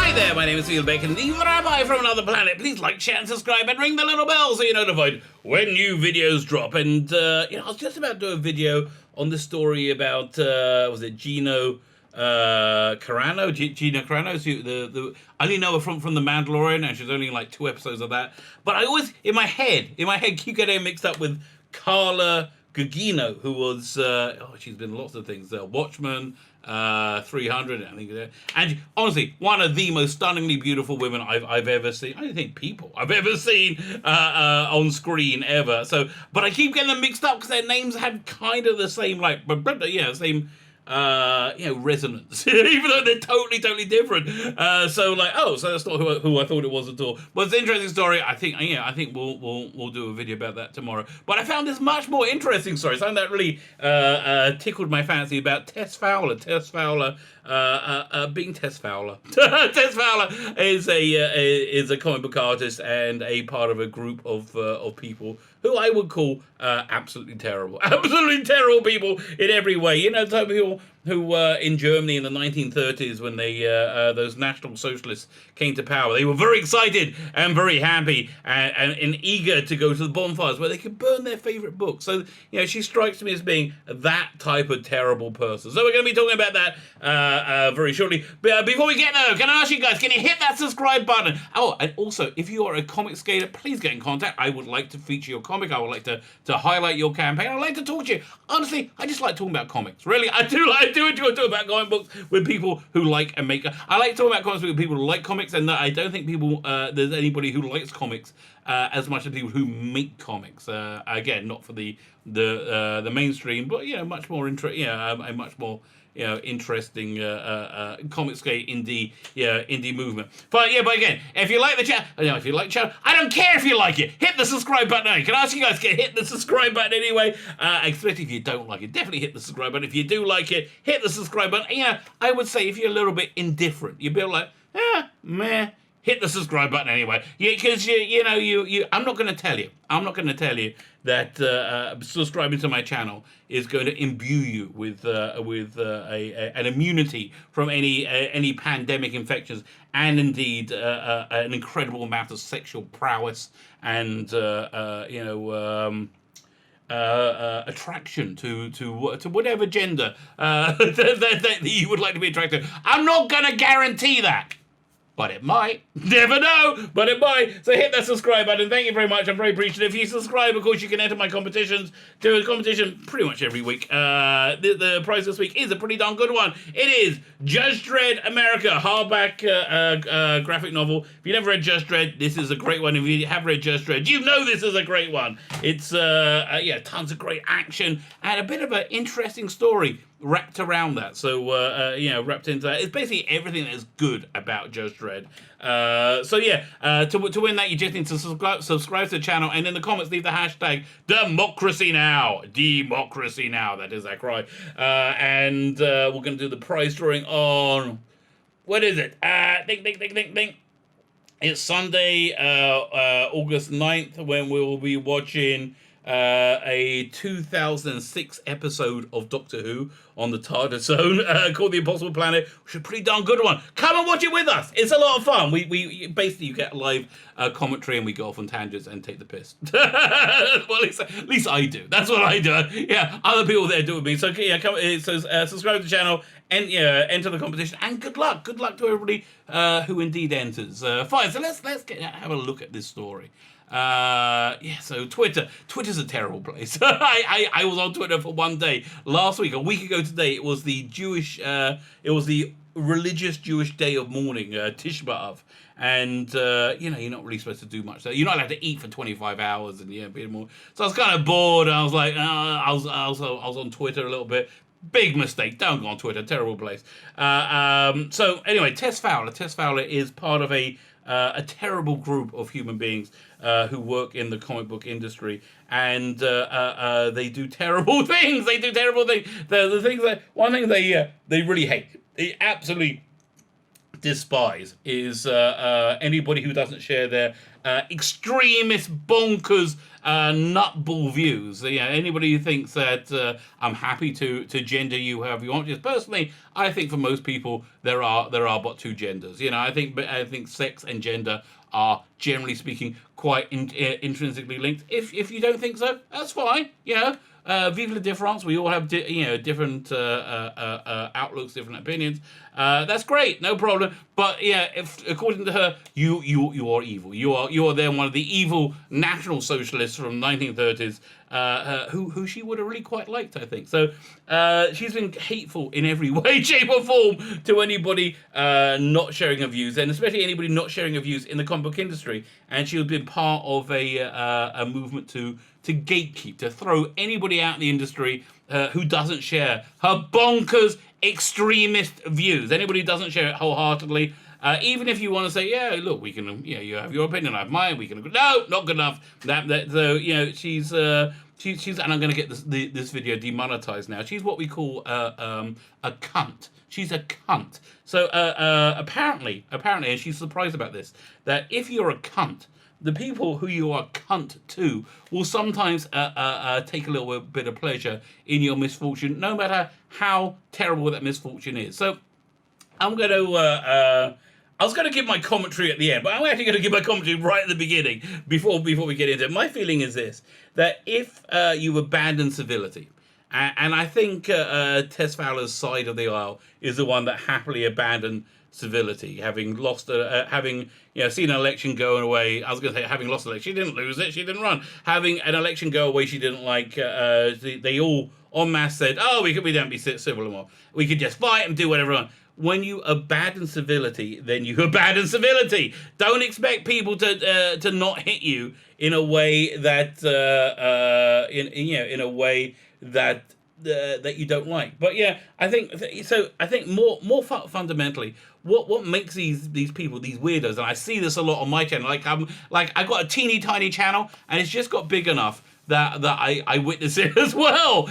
Hi there, my name is Neil Bacon, the Rabbi from another planet. Please like, share, and subscribe, and ring the little bell so you're notified when new videos drop. And, I was just about to do a video on this story about, was it Gino Carano? Gina Carano? I only know her from The Mandalorian, and she's only in like 2 episodes of that. But I always, in my head, keep getting mixed up with Carla Gugino, who was, she's been lots of things. Watchmen, 300, I think. And honestly, one of the most stunningly beautiful women I've ever seen. I don't think people I've ever seen on screen ever. So, but I keep getting them mixed up because their names have kind of the same, same resonance, even though they're totally different. So that's not who I thought it was at all. But it's an interesting story. I think we'll do a video about that tomorrow. But I found this much more interesting story, something that really tickled my fancy about Tess Fowler. Tess Fowler, being Tess Fowler. Tess Fowler is a comic book artist and a part of a group of people who I would call absolutely terrible people in every way. You know, the type of people who in Germany in the 1930s, when they those National Socialists came to power, they were very excited and very happy and eager to go to the bonfires where they could burn their favorite books. So, she strikes me as being that type of terrible person. So we're going to be talking about that very shortly. But before we get there, can I ask you guys, can you hit that subscribe button? Oh, and also, if you are a comic skater, please get in contact. I would like to feature your comic. I would like to highlight your campaign. I'd like to talk to you. Honestly, I just like talking about comics. Really, I do enjoy talking about comic books with people who like and make. I like talking about comics with people who like comics, and I don't think there's anybody who likes comics as much as people who make comics. Again, not for the mainstream, but much more a much more interesting comic skate indie movement. But again, if you like the channel, I don't care if you like it. Hit the subscribe button. Can I ask you guys to hit the subscribe button anyway? Especially if you don't like it, definitely hit the subscribe button. If you do like it, hit the subscribe button. I would say if you're a little bit indifferent, you'd be like, meh. Hit the subscribe button anyway, because I'm not going to tell you. That subscribing to my channel is going to imbue you with an immunity from any pandemic infections, and indeed an incredible amount of sexual prowess and attraction to whatever gender that you would like to be attracted to. I'm not going to guarantee that. But it might. Never know, but it might. So hit that subscribe button. Thank you very much. I'm very appreciative. If you subscribe, of course, you can enter my competitions. Do a competition pretty much every week. The prize this week is a pretty darn good one. It is Judgde Dredd America, hardback graphic novel. If you never read Judgde Dredd, this is a great one. If you have read Judgde Dredd, you know this is a great one. It's, tons of great action and a bit of an interesting story wrapped around that. So, wrapped into that. It's basically everything that is good about Judgde Dredd. To win that, you just need to subscribe to the channel, and in the comments, leave the hashtag Democracy Now. Democracy Now. That is our cry. We're going to do the prize drawing on, what is it? Ding. It's Sunday, August 9th, when we will be watching a 2006 episode of Doctor Who on the TARDIS Zone called The Impossible Planet, which is a pretty darn good one. Come and watch it with us. It's a lot of fun. We basically, you get live commentary, and we go off on tangents and take the piss. Well, at least I do. That's what I do. Yeah, other people there do it with me. So subscribe to the channel and enter the competition. And good luck. Good luck to everybody who indeed enters. Fine. So let's have a look at this story. So Twitter's a terrible place. I was on Twitter for one day last week, a week ago today. It was the religious Jewish day of mourning, Tisha B'Av. And, you're not really supposed to do much. So you're not allowed to eat for 25 hours and a bit more. So I was kind of bored. I was like, I was on Twitter a little bit. Big mistake. Don't go on Twitter. Terrible place. So anyway, Tess Fowler is part of a terrible group of human beings who work in the comic book industry, and they do terrible things. The things that one thing they really hate. They absolutely despise is anybody who doesn't share their extremist, bonkers, nutball views. Anybody who thinks that I'm happy to gender you however you want. Just personally, I think for most people there are but two genders. I think sex and gender are generally speaking quite intrinsically linked. If you don't think so, that's fine. Vive la différence. We all have different outlooks, different opinions. That's great, no problem. But if according to her, you are evil. You are then one of the evil National Socialists from 1930s, who she would have really quite liked, I think. So she's been hateful in every way, shape, or form to anybody not sharing her views, and especially anybody not sharing her views in the comic book industry. And she has been part of a movement to gatekeep, to throw anybody out in the industry who doesn't share her bonkers extremist views. Anybody who doesn't share it wholeheartedly, even if you want to say, yeah, look, we can, you have your opinion, I have mine, we can, no, not good enough. So she's, and I'm going to get this video demonetized now. She's what we call a cunt. She's a cunt. So apparently, and she's surprised about this, that if you're a cunt, the people who you are cunt to will sometimes take a little bit of pleasure in your misfortune, no matter how terrible that misfortune is. So I'm going to... I was going to give my commentary at the end, but I'm actually going to give my commentary right at the beginning before we get into it. My feeling is this, that if you abandon civility, and I think Tess Fowler's side of the aisle is the one that happily abandoned civility, having lost, seen an election going away. I was going to say having lost an election. She didn't lose it. She didn't run. Having an election go away, she didn't like. They all en masse said, "Oh, we don't be civil anymore. We could just fight and do whatever." When you abandon civility, then you abandon civility. Don't expect people to not hit you in a way that in a way that you don't like. But yeah, I think so. I think more fundamentally, what makes these people, these weirdos, and I see this a lot on my channel. I've got a teeny tiny channel, and it's just got big enough that I witness it as well.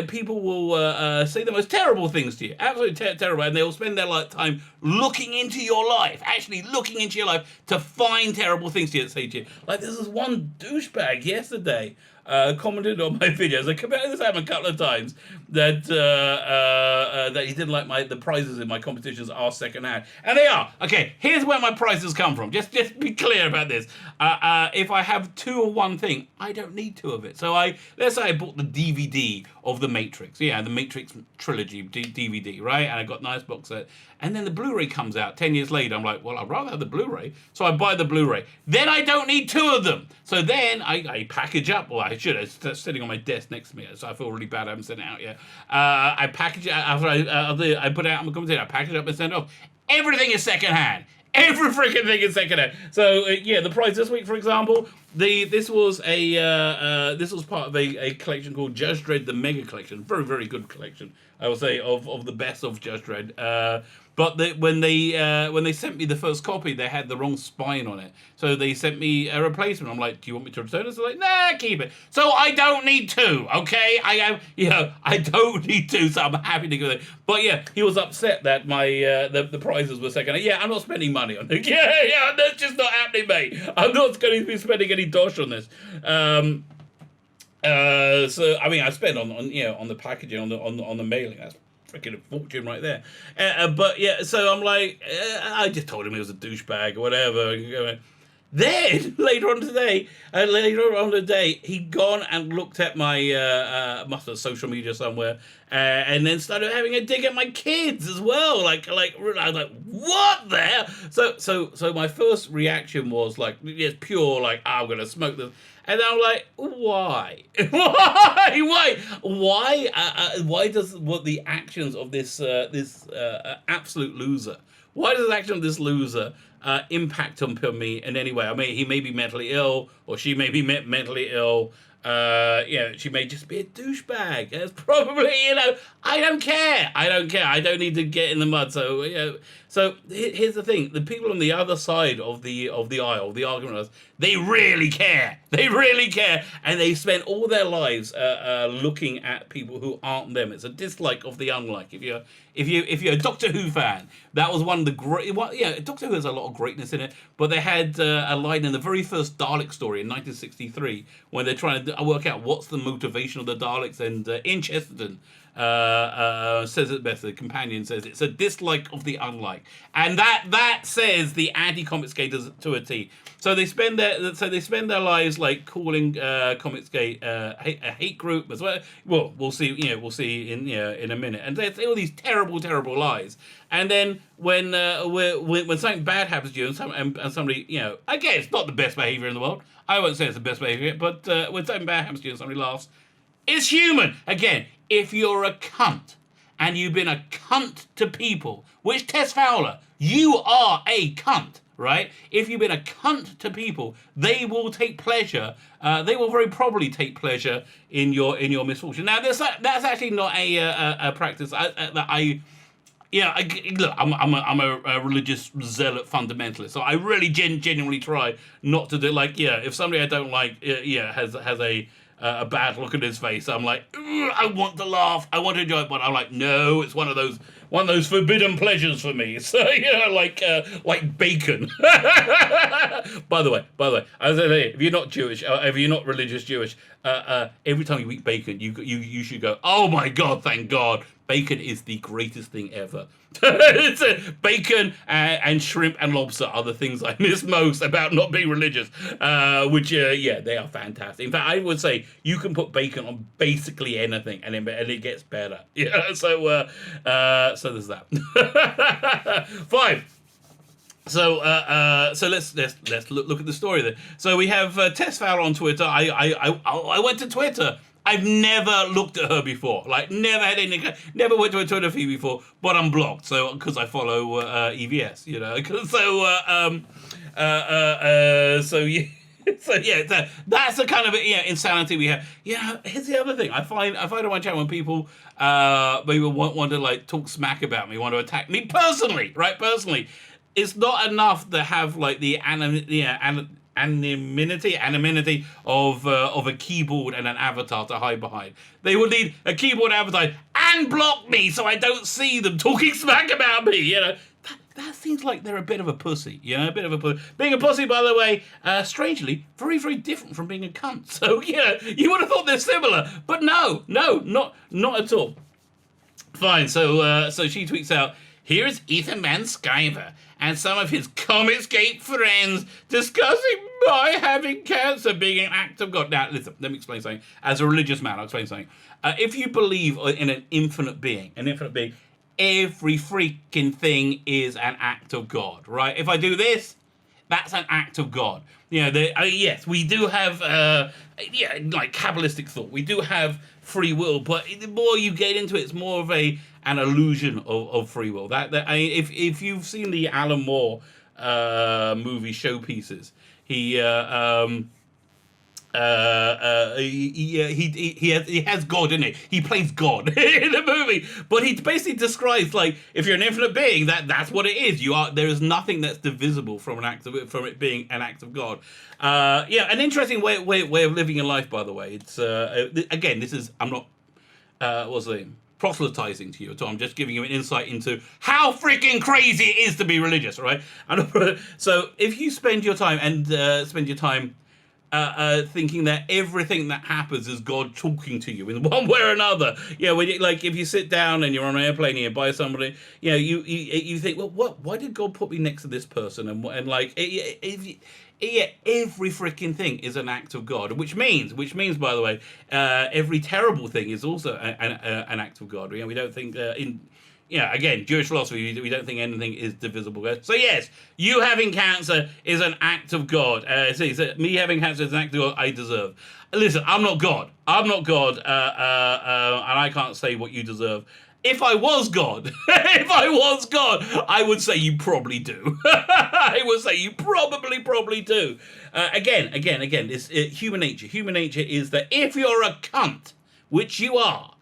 People will say the most terrible things to you, absolutely terrible, and they will spend their lifetime looking into your life, actually looking into your life to find terrible things to say to you. Like this is one douchebag yesterday commented on my videos. I commented this happened a couple of times that he didn't like the prizes in my competitions are secondhand, and they are. Okay, here's where my prizes come from. Just be clear about this. If I have two of one thing, I don't need two of it. So let's say I bought the DVD of The Matrix. Yeah, the Matrix trilogy DVD, right? And I got a nice box set. And then the Blu-ray comes out 10 years later. I'm like, well, I'd rather have the Blu-ray. So I buy the Blu-ray. Then I don't need two of them. So then I package up. Well, I should. It's sitting on my desk next to me. So I feel really bad I haven't sent it out yet. I package it after I put it out on the commentator. I package it up and send it off. Everything is secondhand. Every freaking thing is secondhand. So the prize this week, for example, this was part of a collection called Judgde Dredd, the Mega Collection. Very, very good collection, I will say, of the best of Judgde Dredd. But when they sent me the first copy, they had the wrong spine on it. So they sent me a replacement. I'm like, do you want me to return it? So they're like, nah, keep it. So I don't need two, okay? I don't need two, so I'm happy to go there. But yeah, he was upset that my the prizes were second. Yeah, I'm not spending money on it. Yeah, that's just not happening, mate. I'm not going to be spending any dosh on this. So I mean, I spend on the packaging, on the mailing. That's freaking a fortune right there. But yeah, so I'm like, I just told him he was a douchebag or whatever. Then later on today, he'd gone and looked at my must have social media somewhere, and then started having a dig at my kids as well. Like I was like, what there? So my first reaction was like, it's pure like, I'm gonna smoke this. And then I'm like, why? Why does the actions of this absolute loser? Why does the action of this loser impact on me in any way? I mean, he may be mentally ill, or she may be mentally ill. She may just be a douchebag. It's probably, I don't care. I don't need to get in the mud. So, so here's the thing: the people on the other side of the aisle, the argument, they really care. They really care, and they spend all their lives looking at people who aren't them. It's a dislike of the unlike. if you're a Doctor Who fan, that was one of the great. Doctor Who has a lot of greatness in it, but they had a line in the very first Dalek story in 1963 when they're trying to work out what's the motivation of the Daleks, and in Chesterton says it best. The companion says it's a dislike of the unlike, and that says the anti-Comicsgaters to a T. So they spend their lives like calling Comicsgate a hate group as well. Well, we'll see. We'll see in a minute. And they say all these terrible lies. And then when something bad happens to you and somebody, again, it's not the best behavior in the world. I won't say it's the best behavior, but when something bad happens to you and somebody laughs, it's human. Again, if you're a cunt and you've been a cunt to people, which Tess Fowler, you are a cunt. Right? If you've been a cunt to people, they will take pleasure. They will very probably take pleasure in your misfortune. Now, that's actually not a practice that I. Look, I'm a religious zealot fundamentalist, so I really genuinely try not to do if somebody I don't like has a bad look at his face, I'm like, I want to laugh, I want to enjoy it, but I'm like, no, it's one of those forbidden pleasures for me. So like bacon. By the way, I was say, if you're not Jewish, if you're not religious Jewish, every time you eat bacon, you should go, oh my God, thank God, bacon is the greatest thing ever. Bacon and shrimp and lobster are the things I miss most about not being religious, which they are fantastic. In fact, I would say you can put bacon on basically anything and it gets better. So there's that. 5. So let's look at the story then. So we have Tess Fowler on Twitter. I went to Twitter. I've never looked at her before. Like, never had anything. Never went to a Twitter feed before. But I'm blocked. So because I follow EVS, that's the kind of insanity we have. Here's the other thing. I find on my channel when people maybe want to like talk smack about me, want to attack me personally, right? Personally, it's not enough to have like the anonymity of a keyboard and an avatar to hide behind. They would need a keyboard avatar and block me so I don't see them talking smack about me. That seems like they're a bit of a pussy. A bit of a pussy. Being a pussy, by the way, strangely, very, very different from being a cunt. So you would have thought they're similar, but no, not at all. Fine. So she tweets out, here is Ethan Van Sciver and some of his Comicsgate friends discussing my having cancer being an act of God. Now, listen, let me explain something. As a religious man, I'll explain something. If you believe in an infinite being, every freaking thing is an act of God, right? If I do this, that's an act of God. Yes, we do have, like Kabbalistic thought. We do have free will, but the more you get into it, it's more of an illusion of free will. If you've seen the Alan Moore movie Showpieces, he has God in it. He plays God in the movie, but he basically describes like if you're an infinite being, that's what it is. There is nothing that's divisible from it being an act of God. An interesting way of living your life. By the way, it's again, I'm not what's the name? Proselytizing to you at all. I'm just giving you an insight into how freaking crazy it is to be religious, right? So if you spend your time thinking that everything that happens is God talking to you in one way or another. When if you sit down and you're on an airplane and you're by somebody, you think, well, why did God put me next to this person? Every freaking thing is an act of God, which means, by the way, every terrible thing is also an act of God. We don't think again, Jewish philosophy, we don't think anything is divisible. So yes, you having cancer is an act of God. Me having cancer is an act of God I deserve. Listen, I'm not God. And I can't say what you deserve. If I was God, I would say you probably do. I would say you probably do. Again, it's human nature. Human nature is that if you're a cunt, which you are,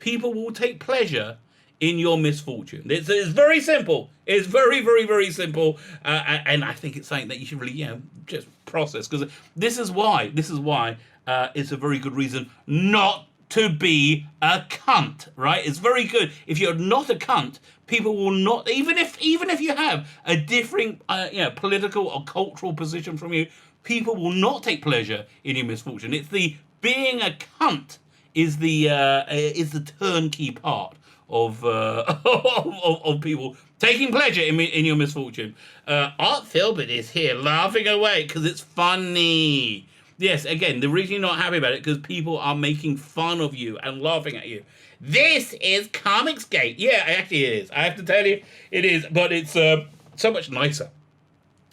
people will take pleasure in your misfortune. It's very simple. It's very, very, very simple. And I think it's something that you should really, just process. Because this is why it's a very good reason not to be a cunt, right? It's very good. If you're not a cunt, people will not, even if you have a different political or cultural position from you, people will not take pleasure in your misfortune. It's the being a cunt is the turnkey part of of people taking pleasure in your misfortune. Art Philbert is here laughing away because it's funny. Yes, again, the reason you're not happy about it because people are making fun of you and laughing at you. This is Comicsgate. Yeah, actually it is. I have to tell you, it is. But it's so much nicer.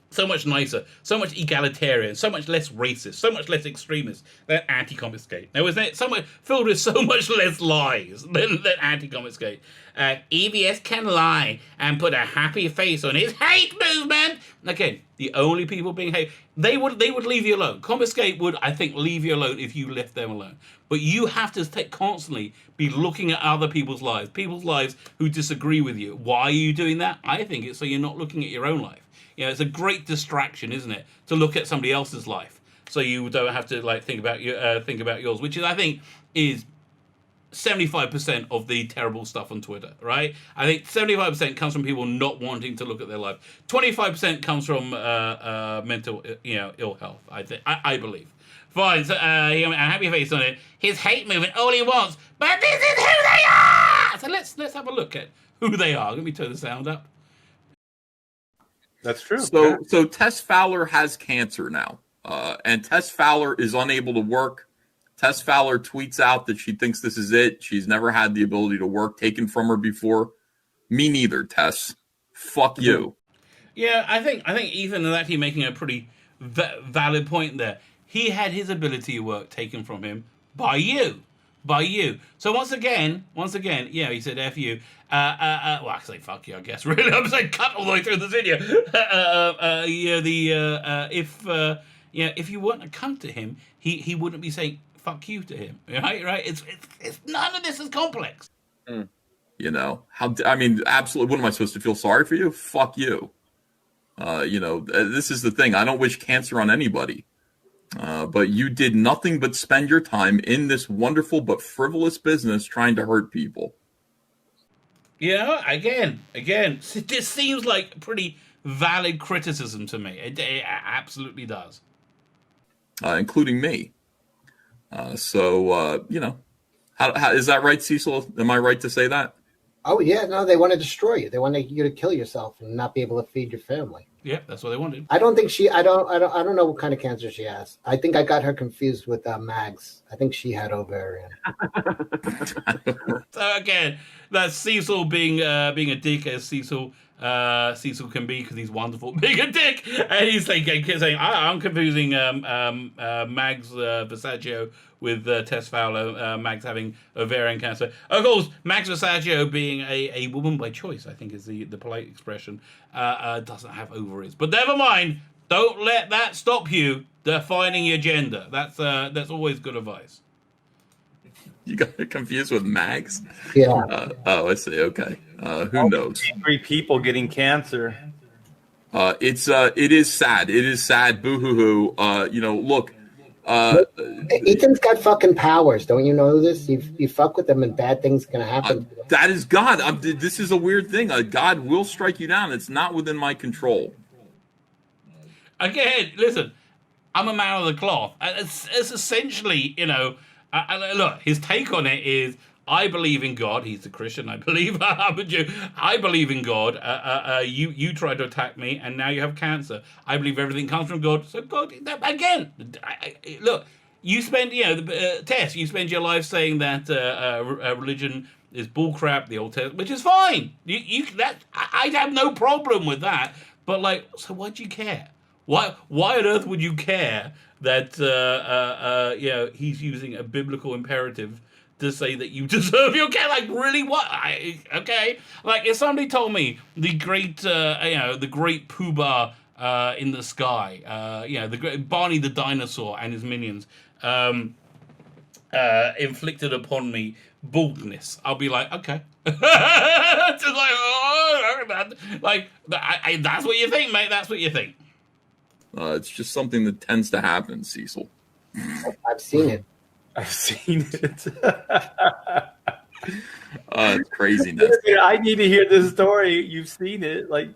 So much nicer, so much egalitarian, so much less racist, so much less extremist than anti-Comicsgate. Now, isn't it so much filled with so much less lies than anti-Comicsgate? EBS can lie and put a happy face on his hate movement. Again, the only people being hate, they would leave you alone. Comicsgate would, I think, leave you alone if you left them alone. But you have to constantly be looking at other people's lives who disagree with you. Why are you doing that? I think it's so you're not looking at your own life. You know, it's a great distraction, isn't it, to look at somebody else's life, so you don't have to think about yours, which is, I think, is 75% of the terrible stuff on Twitter, right? I think 75% comes from people not wanting to look at their life. 25% comes from mental, ill health. I believe. Fine, so a happy face on it. His hate movement, all he wants, but this is who they are. So let's have a look at who they are. Let me turn the sound up. That's true. So Tess Fowler has cancer now, and Tess Fowler is unable to work. Tess Fowler tweets out that she thinks this is it. She's never had the ability to work taken from her before. Me neither, Tess. Fuck you. Yeah, I think Ethan is actually making a pretty valid point there. He had his ability to work taken from him by you. So once again, yeah, he said F you. Well, actually, fuck you, I guess. Really, I'm saying cut all the way through the video. If you weren't a cunt to him, he wouldn't be saying fuck you to him, right? It's none of this is complex. Absolutely. What am I supposed to feel sorry for you? Fuck you. This is the thing. I don't wish cancer on anybody. But you did nothing but spend your time in this wonderful but frivolous business trying to hurt people. Yeah, again, this seems like pretty valid criticism to me. It absolutely does. Including me. How is that right, Cecil? Am I right to say that? Oh, yeah, no, they want to destroy you. They want you to kill yourself and not be able to feed your family. Yeah, that's what they wanted. I don't think I don't know what kind of cancer she has. I think I got her confused with Mags. I think she had ovarian. So again, that's Cecil being a dick as Cecil can be because he's wonderful being a dick, and he's saying I'm confusing Mags Versaggio with Tess Fowler. Mags having ovarian cancer. Of course, Mags Versaggio being a woman by choice, I think is the polite expression, doesn't have ovaries. But never mind. Don't let that stop you defining your gender. That's always good advice. You got confused with Mags? Yeah. I see. Okay. Who knows? Angry people getting cancer. It is sad. It is sad. Boo hoo hoo. Look. Ethan's got fucking powers. Don't you know this? You fuck with them and bad things gonna happen. That is God. This is a weird thing. God will strike you down. It's not within my control. Again, listen. I'm a man of the cloth. It's essentially, look, his take on it is, I believe in God. He's a Christian, I believe. I'm a Jew. I believe in God. You tried to attack me, and now you have cancer. I believe everything comes from God. So God, again, look, you spend, Tess, you spend your life saying that religion is bullcrap, the Old Testament, which is fine. I'd have no problem with that. But so why do you care? Why on earth would you care that he's using a biblical imperative to say that you deserve your care? Really, what? Okay. If somebody told me the great poobah in the sky, the great Barney the dinosaur and his minions inflicted upon me baldness, I'll be like, okay. Just that's what you think, mate. That's what you think. It's just something that tends to happen, Cecil. I've seen it. I've seen it. It's craziness. I need to hear this story. You've seen it, like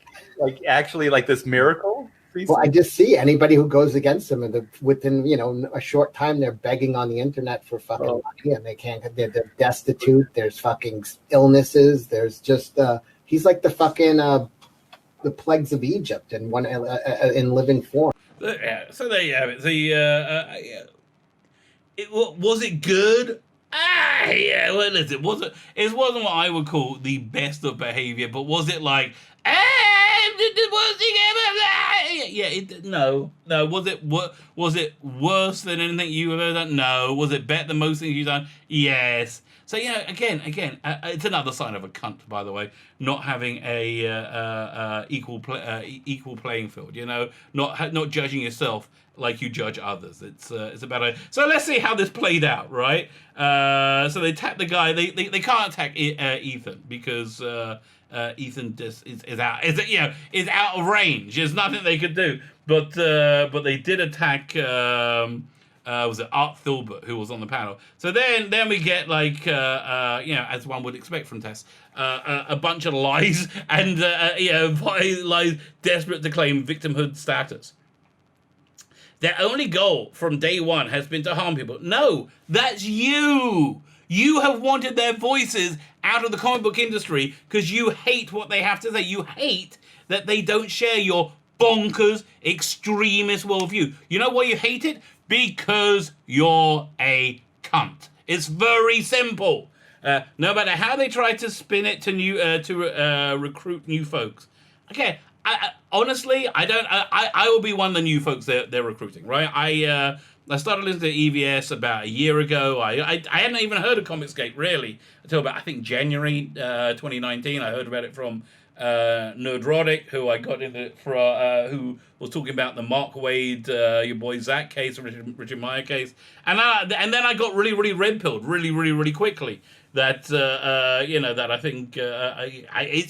actually, like this miracle. Well, I just see anybody who goes against them, and within a short time, they're begging on the internet for fucking money, and they can't. They're destitute. There's fucking illnesses. There's just he's like the fucking the plagues of Egypt in living form. So there you have it. Was it good? Yeah. Well, listen, it wasn't what I would call the best of behavior, but was it like, the worst thing ever? Yeah. No. Was it worse than anything you have ever done? No. Was it better than most things you've done? Yes. So again, it's another sign of a cunt, by the way, not having a equal playing field. Not judging yourself like you judge others. It's about so let's see how this played out, right? So they attack the guy. They can't attack Ethan because Ethan just is out of range. There's nothing they could do. But they did attack. Was it Art Thilbert who was on the panel? So then we get like as one would expect from Tess, a bunch of lies and lies desperate to claim victimhood status. Their only goal from day one has been to harm people. No, that's you. You have wanted their voices out of the comic book industry because you hate what they have to say. You hate that they don't share your bonkers, extremist worldview. You know why you hate it? Because you're a cunt. It's very simple. No matter how they try to spin it to recruit new folks. Okay, honestly, I will be one of the new folks they're recruiting, right? I started listening to EVS about a year ago. I hadn't even heard of Comicsgate, really, until about, I think, January 2019. I heard about it from Nerdrotic, who I got in it for, who was talking about the Mark Waid, your boy Zach case, Richard Meyer case, and then I got really red pilled really quickly. That that I think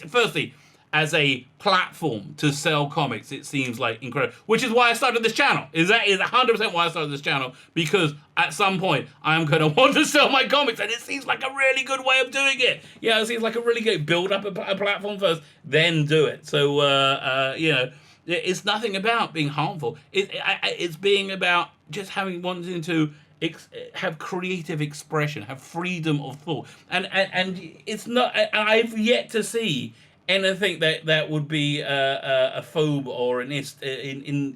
firstly, as a platform to sell comics, it seems like incredible. Which is why I started this channel. Is 100% why I started this channel, because at some point I am going to want to sell my comics, and it seems like a really good way of doing it. It seems like a really good build up a platform first, then do it. So it's nothing about being harmful. It's being about just wanting to have creative expression, have freedom of thought, and it's not. I've yet to see anything that would be a phobe or an ist in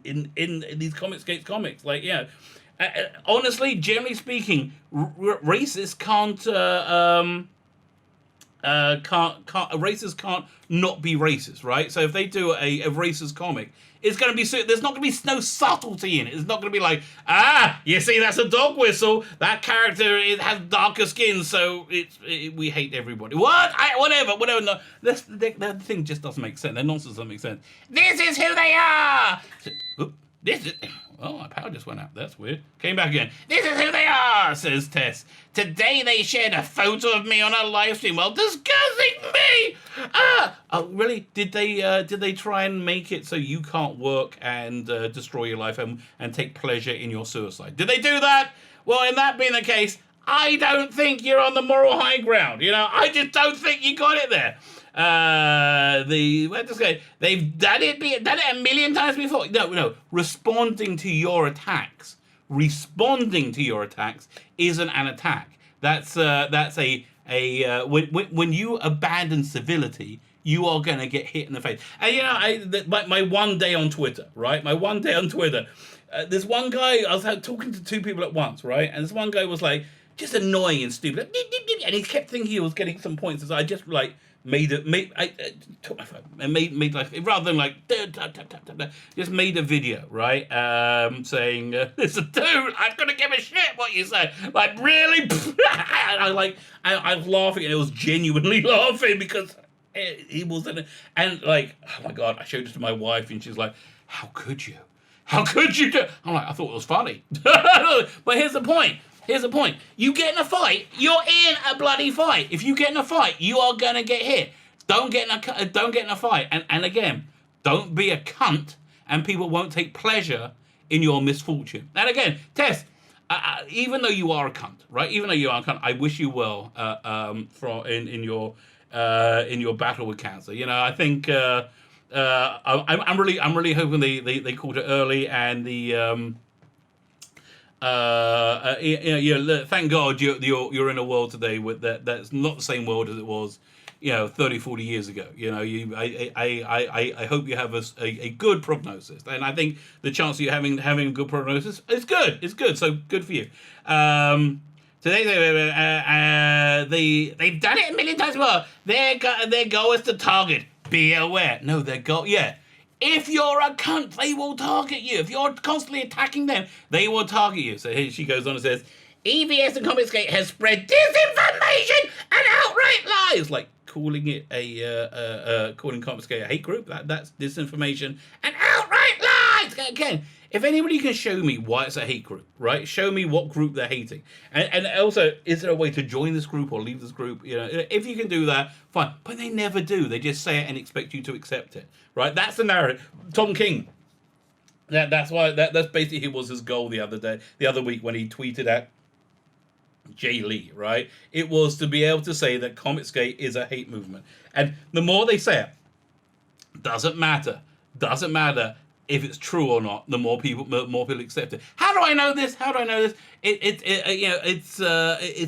these Comicsgate comics. Honestly, generally speaking, racists racists can't not be racist, right? So if they do a racist comic, it's going to be there's not going to be no subtlety in it. It's not going to be like, you see, that's a dog whistle. That character has darker skin, so we hate everybody. Whatever. No, that thing just doesn't make sense. That nonsense doesn't make sense. This is who they are. Oh, my power just went out. That's weird. Came back again. This is who they are, says Tess. Today they shared a photo of me on a live stream while discussing me. Oh, really? Did they try and make it so you can't work and destroy your life and take pleasure in your suicide? Did they do that? Well, in that being the case, I don't think you're on the moral high ground. I just don't think you got it there. They've done it a million times before. No. Responding to your attacks isn't an attack. That's when you abandon civility, you are gonna get hit in the face. And my one day on Twitter, right? My one day on Twitter, this one guy, I was talking to two people at once, right? And this one guy was like just annoying and stupid, and he kept thinking he was getting some points. So I just I took my phone and made like, rather than like just made a video, right? Saying, listen, dude, I'm gonna give a shit what you say. Like, really? I was laughing, and it was genuinely laughing because he was and like, oh my god, I showed it to my wife, and she's like, how could you? How could you do? I'm like, I thought it was funny. But here's the point. You get in a fight, you're in a bloody fight. If you get in a fight, you are gonna get hit. Don't get in a fight. And again, don't be a cunt, and people won't take pleasure in your misfortune. And again, Tess, even though you are a cunt, right? Even though you are a cunt, I wish you well in your battle with cancer. You know, I think I'm really hoping they caught it early, and thank God you're in a world today with that's not the same world as it was, 30, 40 years ago. I hope you have a good prognosis, and I think the chance of you having a good prognosis is good. It's good, so good for you. Today they've done it a million times before. Their goal is to target. Be aware. No, their goal. Yeah. If you're a cunt, they will target you. If you're constantly attacking them, they will target you. So here she goes on and says, EVS and Comicsgate has spread disinformation and outright lies. Like calling it calling Comicsgate a hate group. That's disinformation and outright lies. Again, if anybody can show me why it's a hate group, right? Show me what group they're hating. And also, is there a way to join this group or leave this group? If you can do that, fine. But they never do. They just say it and expect you to accept it, right? That's the narrative. Tom King. That's basically was his goal the other week when he tweeted at Jay Lee, right? It was to be able to say that Comicsgate is a hate movement. And the more they say it, doesn't matter if it's true or not. The more people accept it. How do I know this? It's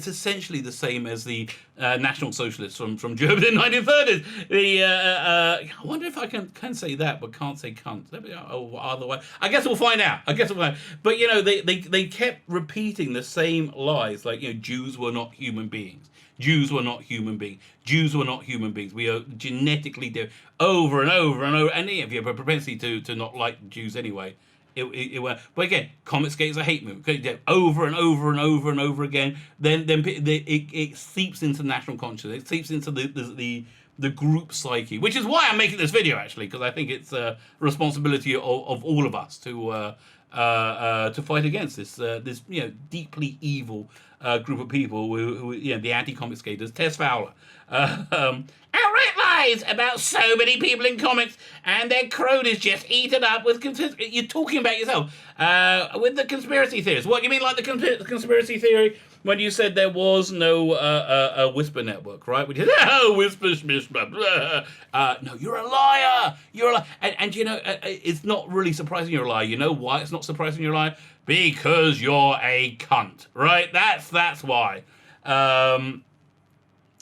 essentially the same as the National Socialists from Germany in the 1930s. I wonder if I can say that, but can't say cunt. Otherwise, I guess we'll find out. But they kept repeating the same lies, like Jews were not human beings. Jews were not human beings. Jews were not human beings. We are genetically different, over and over and over. And if you have a propensity to not like Jews anyway, it went. But again, Comicsgate is a hate movement. Over and over and over and over again. Then it seeps into national consciousness. It seeps into the group psyche, which is why I'm making this video actually, because I think it's a responsibility of all of us to fight against this deeply evil group of people who the anti-Comicsgaters. Tess Fowler. Outright lies about so many people in comics and their cronies just eaten up with you're talking about yourself with the conspiracy theories. What do you mean, like the conspiracy theory when you said there was no Whisper network, right? Which is Whisper no, you're a liar. And it's not really surprising you're a liar. You know why it's not surprising you're a liar? Because you're a cunt, right? That's why.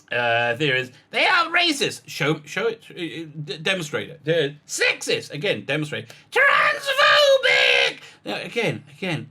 There is. They are racist. Show it. Demonstrate it. They're sexist. Again, demonstrate. Transphobic. Now, again,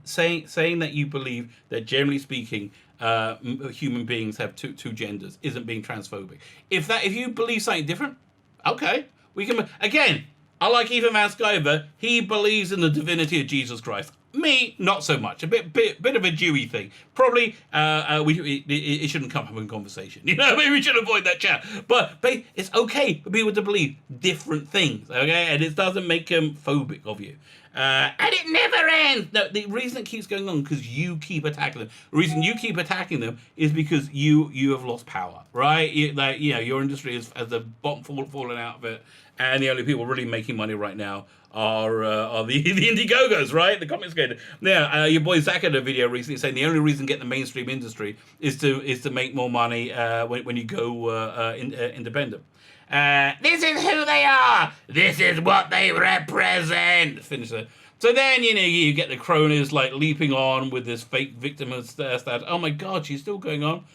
saying that you believe that generally speaking, human beings have two genders isn't being transphobic. If you believe something different, okay, we can. Again, I like Ethan Van Sciver. He believes in the divinity of Jesus Christ. Me, not so much. A bit of a Jewy thing. Probably, it shouldn't come up in conversation. Maybe we should avoid that chat. But it's okay for people to believe different things, okay? And it doesn't make them phobic of you. And it never ends. No, the reason it keeps going on because you keep attacking them. The reason you keep attacking them is because you have lost power, right? Your industry has the bottom fallen out of it, and the only people really making money right now are the Indiegogos, right? The Comicsgate. Now, your boy Zach had a video recently saying the only reason to get the mainstream industry is to make more money when you go independent. This is who they are. This is what they represent. Finish it. So then, you get the cronies like leaping on with this fake victimhood stat. Oh my God, she's still going on.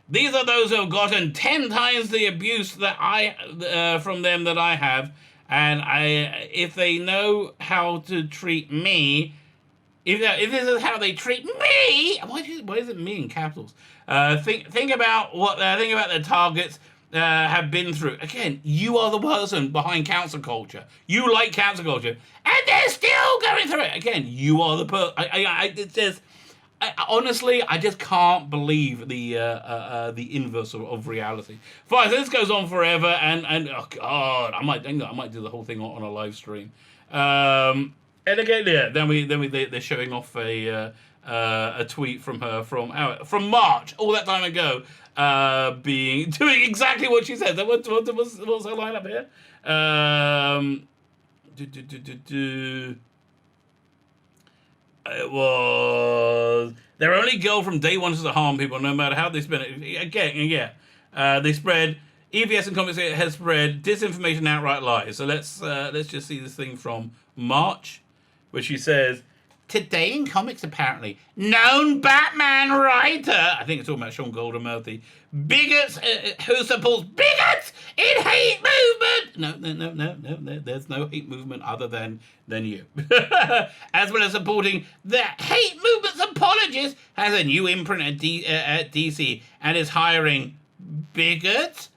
These are those who have gotten 10 times the abuse that from them that I have. And if they know how to treat me, if this is how they treat me, why is it me in capitals? Think about the targets have been through. Again, you are the person behind cancel culture. You like cancel culture, and they're still going through it. Again, you are the person. Honestly, I just can't believe the inverse of reality. Fine, so this goes on forever, and oh God, I might do the whole thing on a live stream. And again, they're showing off a tweet from her from March, all that time ago, doing exactly what she said. What's her line up here? It was their only goal from day one is to harm people, no matter how they spend it. Again, they spread EVS and comics has spread disinformation and outright lies. So let's just see this thing from March, where she says, today in comics apparently, known Batman writer, I think it's talking about Sean Goldberg, bigots who supports bigots in hate movement. No, there's no hate movement other than you. As well as supporting the hate movement's apologists, has a new imprint at DC and is hiring bigots.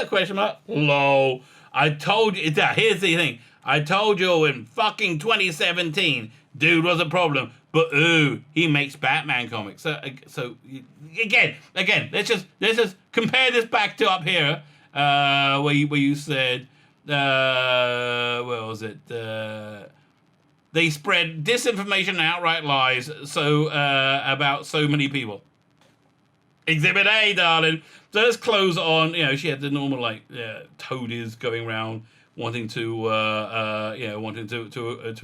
Question mark? Lol. I told you. Here's the thing. I told you in fucking 2017, dude was a problem. But he makes Batman comics. So again, let's just compare this back to up here, where you said, where was it? They spread disinformation and outright lies. So about so many people. Exhibit A, darling. So let's close on. She had the normal toadies going around wanting to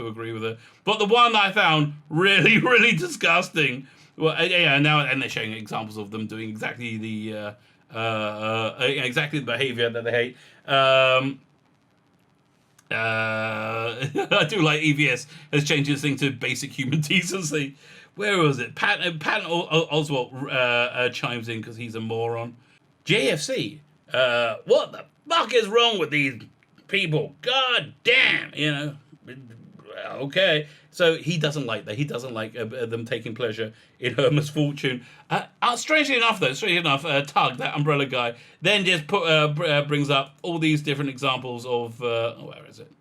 agree with her. But the one that I found really, really disgusting. Well, and they're showing examples of them doing exactly the behavior that they hate. I do like EVS has changed this thing to basic human decency. Where was it? Patton Oswalt chimes in because he's a moron. JFC, what the fuck is wrong with these people? God damn, Okay, so he doesn't like that. He doesn't like them taking pleasure in her misfortune. Strangely enough, Tug, that umbrella guy, then just brings up all these different examples of where is it?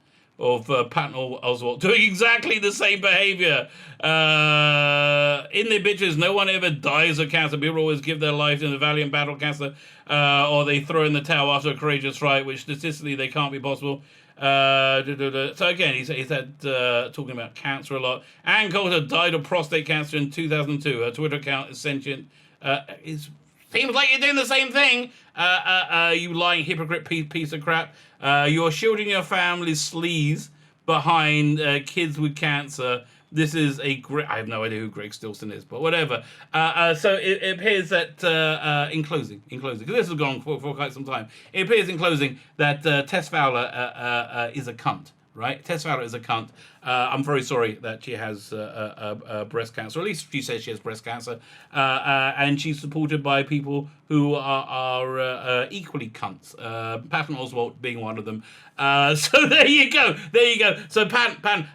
Of Patton Oswalt doing exactly the same behavior. In the bitches, no one ever dies of cancer. People always give their lives in the valiant battle of cancer, or they throw in the towel after a courageous fight, which statistically they can't be possible. So again, he's had talking about cancer a lot. Ann Coulter died of prostate cancer in 2002. Her Twitter account is sentient. Seems like you're doing the same thing. You lying hypocrite piece of crap. You're shielding your family's sleaze behind kids with cancer. This is I have no idea who Greg Stilson is, but whatever. So it appears that in closing, because this has gone for quite some time, it appears in closing that Tess Fowler is a cunt. Right? Tess Fowler is a cunt. I'm very sorry that she has breast cancer. Or at least she says she has breast cancer. And she's supported by people who are equally cunts. Patton Oswalt being one of them. So there you go. So Pan,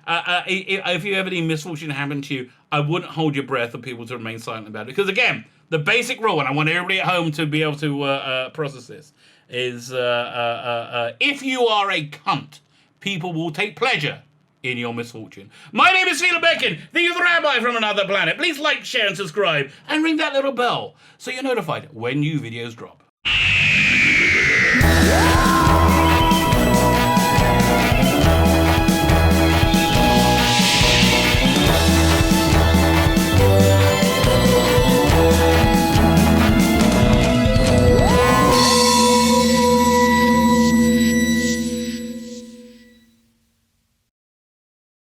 if you ever any misfortune happen to you, I wouldn't hold your breath for people to remain silent about it. Because again, the basic rule, and I want everybody at home to be able to process this, is if you are a cunt, people will take pleasure in your misfortune. My name is Felix Bacon, the Rabbi from another planet. Please like, share, and subscribe, and ring that little bell so you're notified when new videos drop.